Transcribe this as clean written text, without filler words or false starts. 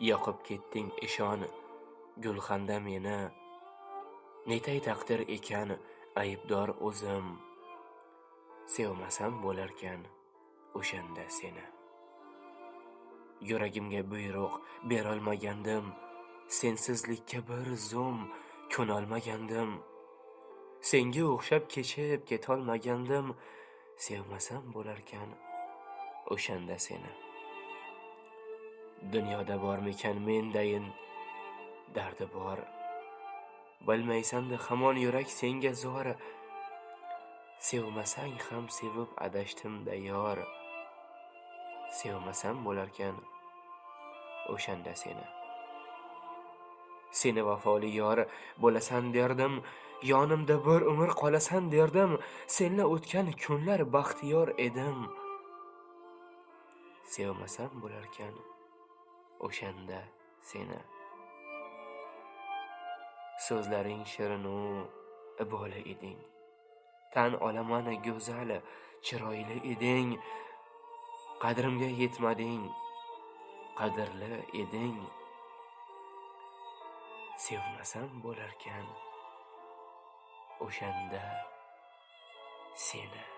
yoqib ketding ishon gulxanda meni. Netay taqdir ekan aybdor o'zim, sevmasam bo'larkan o'shanda seni. Yuragimga buyruq berolmagandim, sensizlikka bir zum ko'nolmagandim. Senga o'xshab kechib ketolmagandim, sevmasam bo'larkan o'shanda seni. Dunyoda bormikan mendayin dardi bor, bilmaysan-da hamon yurak senga zor. Sevmasang ham sevib adashdim-da yor, sevmasam bo'larkan o'shanda seni. Seni vafoli yor bo'lasan derdim, yonimda bir umr qolasan derdim. Senla o'tgan kunlar baxtiyor edim, sevmasam bo'larkan o'shanda seni. So'zlaring shirin-u ibola eding, tan olaman go'zal chiroyli eding. Qadrimga yetmading, qadrli eding, sevmasam bo'larkan o'shanda seni.